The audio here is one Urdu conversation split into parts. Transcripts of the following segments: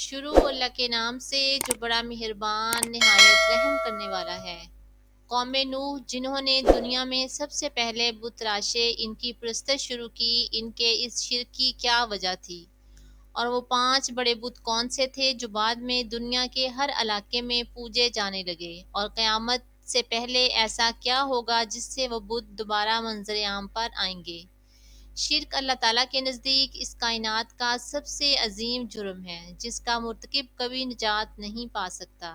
شروع اللہ کے نام سے جو بڑا مہربان نہایت رحم کرنے والا ہے۔ قوم نوح جنہوں نے دنیا میں سب سے پہلے بت تراشے، ان کی پرستش شروع کی، ان کے اس شرک کی کیا وجہ تھی؟ اور وہ 5 بڑے بت کون سے تھے جو بعد میں دنیا کے ہر علاقے میں پوجے جانے لگے؟ اور قیامت سے پہلے ایسا کیا ہوگا جس سے وہ بت دوبارہ منظر عام پر آئیں گے؟ شرک اللہ تعالیٰ کے نزدیک اس کائنات کا سب سے عظیم جرم ہے جس کا مرتکب کبھی نجات نہیں پا سکتا۔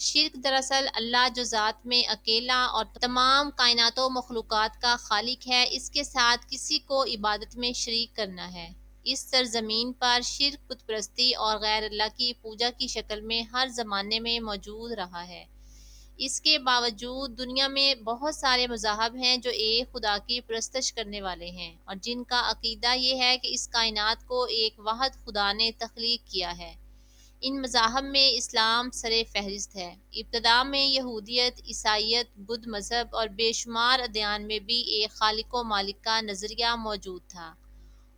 شرک دراصل اللہ جو ذات میں اکیلا اور تمام کائنات و مخلوقات کا خالق ہے، اس کے ساتھ کسی کو عبادت میں شریک کرنا ہے۔ اس سرزمین پر شرک بت پرستی اور غیر اللہ کی پوجا کی شکل میں ہر زمانے میں موجود رہا ہے۔ اس کے باوجود دنیا میں بہت سارے مذاہب ہیں جو ایک خدا کی پرستش کرنے والے ہیں اور جن کا عقیدہ یہ ہے کہ اس کائنات کو ایک واحد خدا نے تخلیق کیا ہے۔ ان مذاہب میں اسلام سر فہرست ہے۔ ابتدا میں یہودیت، عیسائیت، بدھ مذہب اور بے شمار ادیان میں بھی ایک خالق و مالک کا نظریہ موجود تھا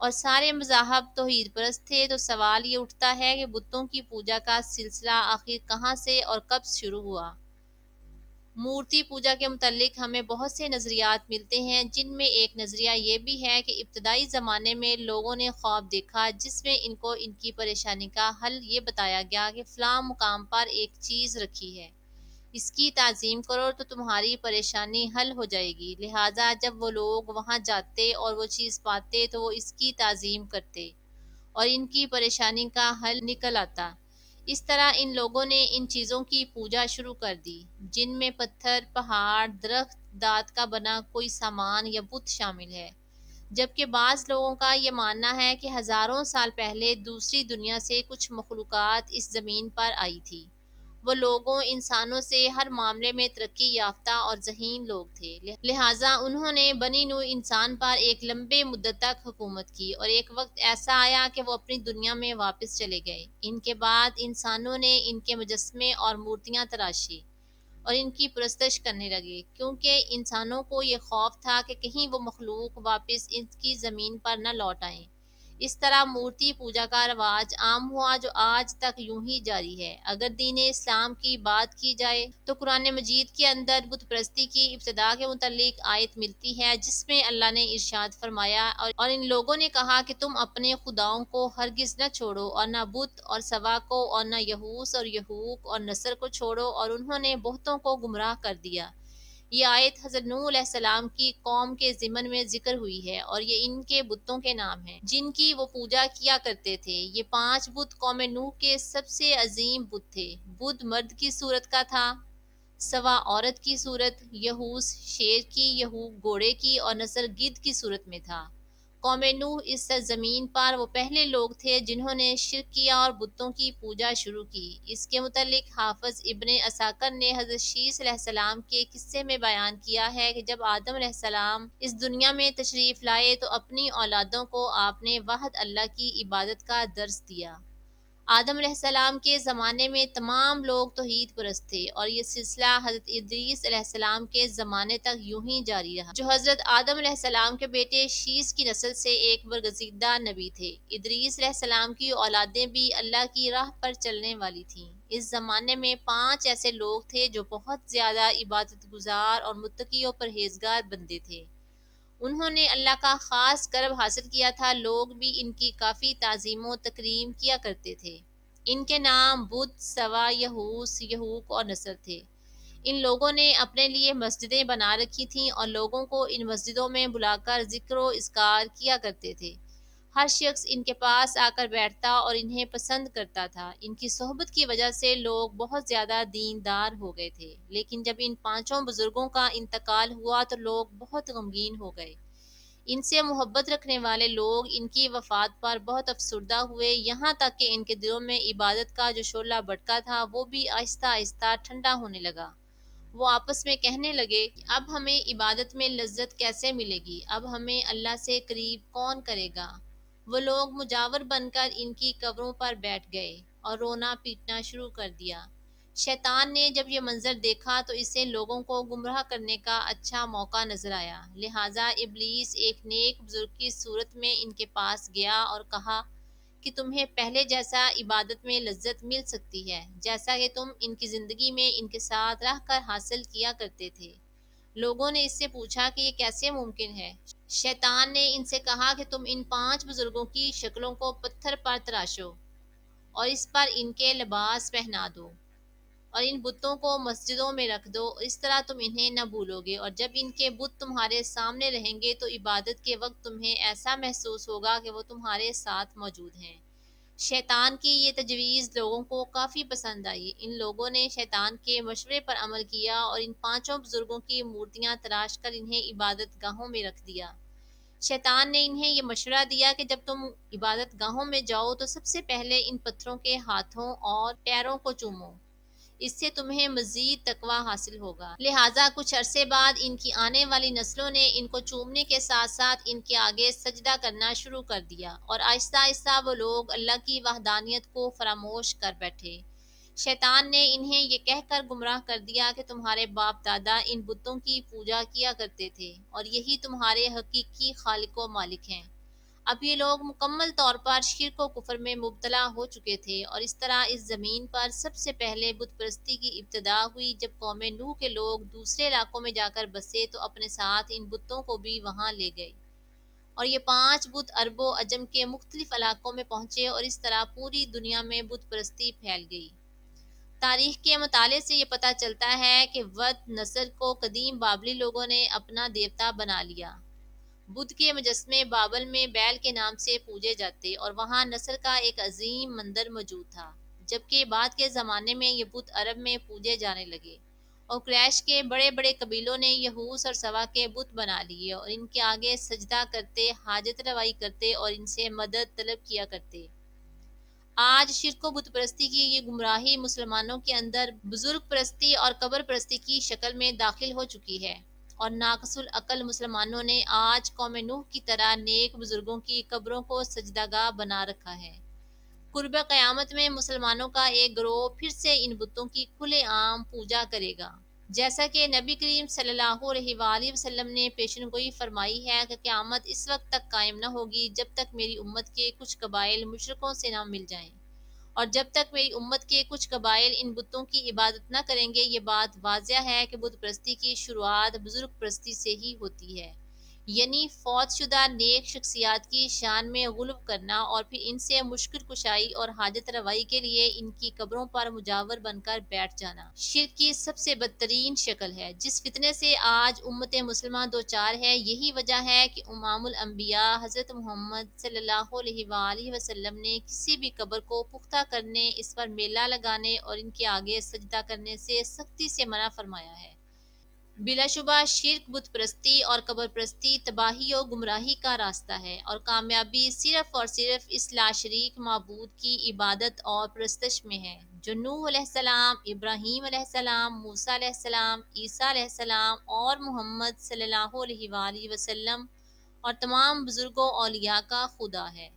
اور سارے مذاہب توحید پرست تھے۔ تو سوال یہ اٹھتا ہے کہ بتوں کی پوجا کا سلسلہ آخر کہاں سے اور کب شروع ہوا؟ مورتی پوجا کے متعلق ہمیں بہت سے نظریات ملتے ہیں، جن میں ایک نظریہ یہ بھی ہے کہ ابتدائی زمانے میں لوگوں نے خواب دیکھا جس میں ان کو ان کی پریشانی کا حل یہ بتایا گیا کہ فلاں مقام پر ایک چیز رکھی ہے، اس کی تعظیم کرو تو تمہاری پریشانی حل ہو جائے گی۔ لہٰذا جب وہ لوگ وہاں جاتے اور وہ چیز پاتے تو وہ اس کی تعظیم کرتے اور ان کی پریشانی کا حل نکل آتا۔ اس طرح ان لوگوں نے ان چیزوں کی پوجا شروع کر دی جن میں پتھر، پہاڑ، درخت، دھات کا بنا کوئی سامان یا بت شامل ہے، جبکہ بعض لوگوں کا یہ ماننا ہے کہ ہزاروں سال پہلے دوسری دنیا سے کچھ مخلوقات اس زمین پر آئی تھی۔ وہ لوگوں انسانوں سے ہر معاملے میں ترقی یافتہ اور ذہین لوگ تھے، لہٰذا انہوں نے بنی نوع انسان پر ایک لمبے مدت تک حکومت کی اور ایک وقت ایسا آیا کہ وہ اپنی دنیا میں واپس چلے گئے۔ ان کے بعد انسانوں نے ان کے مجسمے اور مورتیاں تراشی اور ان کی پرستش کرنے لگے، کیونکہ انسانوں کو یہ خوف تھا کہ کہیں وہ مخلوق واپس ان کی زمین پر نہ لوٹ آئیں۔ اس طرح مورتی پوجا کا رواج عام ہوا جو آج تک یوں ہی جاری ہے۔ اگر دین اسلام کی بات کی جائے تو قرآن مجید کے اندر بت پرستی کی ابتدا کے متعلق آیت ملتی ہے جس میں اللہ نے ارشاد فرمایا اور ان لوگوں نے کہا کہ تم اپنے خداؤں کو ہرگز نہ چھوڑو اور نہ بت اور سوا کو اور نہ یہوس اور یہوک اور نصر کو چھوڑو، اور انہوں نے بہتوں کو گمراہ کر دیا۔ یہ آیت حضرت نوح علیہ السلام کی قوم کے ضمن میں ذکر ہوئی ہے اور یہ ان کے بتوں کے نام ہیں جن کی وہ پوجا کیا کرتے تھے۔ یہ 5 بت قوم نوح کے سب سے عظیم بت تھے۔ بدھ مرد کی صورت کا تھا، سوا عورت کی صورت، یہوس شیر کی، یہوک گھوڑے کی اور نصر گدھ کی صورت میں تھا۔ قوم نوح اس سرزمین پر وہ پہلے لوگ تھے جنہوں نے شرک کیا اور بتوں کی پوجا شروع کی۔ اس کے متعلق حافظ ابن عساکر نے حضرت شیس علیہ السلام کے قصے میں بیان کیا ہے کہ جب آدم علیہ السلام اس دنیا میں تشریف لائے تو اپنی اولادوں کو آپ نے واحد اللہ کی عبادت کا درس دیا۔ آدم علیہ السلام کے زمانے میں تمام لوگ توحید پرست تھے اور یہ سلسلہ حضرت ادریس علیہ السلام کے زمانے تک یوں ہی جاری رہا، جو حضرت آدم علیہ السلام کے بیٹے شیس کی نسل سے ایک برگزیدہ نبی تھے۔ ادریس علیہ السلام کی اولادیں بھی اللہ کی راہ پر چلنے والی تھیں۔ اس زمانے میں 5 ایسے لوگ تھے جو بہت زیادہ عبادت گزار اور متقی و پرہیزگار بندے تھے۔ انہوں نے اللہ کا خاص کرب حاصل کیا تھا، لوگ بھی ان کی کافی تعظیم و تکریم کیا کرتے تھے۔ ان کے نام بدھ، سوا، یہوس، یہوک اور نصر تھے۔ ان لوگوں نے اپنے لیے مسجدیں بنا رکھی تھیں اور لوگوں کو ان مسجدوں میں بلا کر ذکر و اذکار کیا کرتے تھے۔ ہر شخص ان کے پاس آ کر بیٹھتا اور انہیں پسند کرتا تھا۔ ان کی صحبت کی وجہ سے لوگ بہت زیادہ دیندار ہو گئے تھے، لیکن جب ان 5 بزرگوں کا انتقال ہوا تو لوگ بہت غمگین ہو گئے۔ ان سے محبت رکھنے والے لوگ ان کی وفات پر بہت افسردہ ہوئے، یہاں تک کہ ان کے دلوں میں عبادت کا جو شعلہ بھڑکا تھا وہ بھی آہستہ آہستہ ٹھنڈا ہونے لگا۔ وہ آپس میں کہنے لگے کہ اب ہمیں عبادت میں لذت کیسے ملے گی، اب ہمیں اللہ سے قریب کون کرے گا؟ وہ لوگ مجاور بن کر ان کی قبروں پر بیٹھ گئے اور رونا پیٹنا شروع کر دیا۔ شیطان نے جب یہ منظر دیکھا تو اسے لوگوں کو گمراہ کرنے کا اچھا موقع نظر آیا، لہٰذا ابلیس ایک نیک بزرگ کی صورت میں ان کے پاس گیا اور کہا کہ تمہیں پہلے جیسا عبادت میں لذت مل سکتی ہے جیسا کہ تم ان کی زندگی میں ان کے ساتھ رہ کر حاصل کیا کرتے تھے۔ لوگوں نے اس سے پوچھا کہ یہ کیسے ممکن ہے؟ شیطان نے ان سے کہا کہ تم ان 5 بزرگوں کی شکلوں کو پتھر پر تراشو اور اس پر ان کے لباس پہنا دو اور ان بتوں کو مسجدوں میں رکھ دو، اس طرح تم انہیں نہ بھولو گے، اور جب ان کے بت تمہارے سامنے رہیں گے تو عبادت کے وقت تمہیں ایسا محسوس ہوگا کہ وہ تمہارے ساتھ موجود ہیں۔ شیطان کی یہ تجویز لوگوں کو کافی پسند آئی۔ ان لوگوں نے شیطان کے مشورے پر عمل کیا اور ان 5 بزرگوں کی مورتیاں تراش کر انہیں عبادت گاہوں میں رکھ دیا۔ شیطان نے انہیں یہ مشورہ دیا کہ جب تم عبادت گاہوں میں جاؤ تو سب سے پہلے ان پتھروں کے ہاتھوں اور پیروں کو چومو، اس سے تمہیں مزید تقوی حاصل ہوگا۔ لہٰذا کچھ عرصے بعد ان کی آنے والی نسلوں نے ان کو چومنے کے ساتھ ساتھ ان کے آگے سجدہ کرنا شروع کر دیا، اور آہستہ آہستہ وہ لوگ اللہ کی وحدانیت کو فراموش کر بیٹھے۔ شیطان نے انہیں یہ کہہ کر گمراہ کر دیا کہ تمہارے باپ دادا ان بتوں کی پوجا کیا کرتے تھے اور یہی تمہارے حقیقی خالق و مالک ہیں۔ اب یہ لوگ مکمل طور پر شرک و کفر میں مبتلا ہو چکے تھے، اور اس طرح اس زمین پر سب سے پہلے بت پرستی کی ابتدا ہوئی جب قوم نوح کے لوگ دوسرے علاقوں میں جا کر بسے تو اپنے ساتھ ان بتوں کو بھی وہاں لے گئے، اور یہ 5 بت عرب و عجم کے مختلف علاقوں میں پہنچے اور اس طرح پوری دنیا میں بت پرستی پھیل گئی۔ تاریخ کے مطالعے سے یہ پتہ چلتا ہے کہ ود نصر کو قدیم بابلی لوگوں نے اپنا دیوتا بنا لیا۔ بدھ کے مجسمے بابل میں بیل کے نام سے پوجے جاتے اور وہاں نصر کا ایک عظیم مندر موجود تھا، جبکہ بعد کے زمانے میں یہ بت عرب میں پوجے جانے لگے اور قریش کے بڑے بڑے قبیلوں نے یہوس اور سوا کے بت بنا لیے اور ان کے آگے سجدہ کرتے، حاجت روائی کرتے اور ان سے مدد طلب کیا کرتے۔ آج شرک و بت پرستی کی یہ گمراہی مسلمانوں کے اندر بزرگ پرستی اور قبر پرستی کی شکل میں داخل ہو چکی ہے، اور ناقص العقل مسلمانوں نے آج قوم نوح کی طرح نیک بزرگوں کی قبروں کو سجدہ گاہ بنا رکھا ہے۔ قرب قیامت میں مسلمانوں کا ایک گروہ پھر سے ان بتوں کی کھلے عام پوجا کرے گا، جیسا کہ نبی کریم صلی اللہ علیہ وآلہ وسلم نے پیشن گوئی فرمائی ہے کہ قیامت اس وقت تک قائم نہ ہوگی جب تک میری امت کے کچھ قبائل مشرکوں سے نہ مل جائیں، اور جب تک میری امت کے کچھ قبائل ان بتوں کی عبادت نہ کریں گے۔ یہ بات واضح ہے کہ بت پرستی کی شروعات بزرگ پرستی سے ہی ہوتی ہے، یعنی فوت شدہ نیک شخصیات کی شان میں غلو کرنا اور پھر ان سے مشکل کشائی اور حاجت روائی کے لیے ان کی قبروں پر مجاور بن کر بیٹھ جانا شرک کی سب سے بدترین شکل ہے، جس فتنے سے آج امت مسلمہ دوچار ہے۔ یہی وجہ ہے کہ امام الانبیاء حضرت محمد صلی اللہ علیہ وآلہ وسلم نے کسی بھی قبر کو پختہ کرنے، اس پر میلہ لگانے اور ان کے آگے سجدہ کرنے سے سختی سے منع فرمایا ہے۔ بلا شبہ شرک، بت پرستی اور قبر پرستی تباہی و گمراہی کا راستہ ہے، اور کامیابی صرف اور صرف اس لاشریک معبود کی عبادت اور پرستش میں ہے جو نوح علیہ السلام، ابراہیم علیہ السلام، موسیٰ علیہ السلام، عیسیٰ علیہ السلام اور محمد صلی اللہ علیہ وآلہ وسلم اور تمام بزرگوں اولیاء کا خدا ہے۔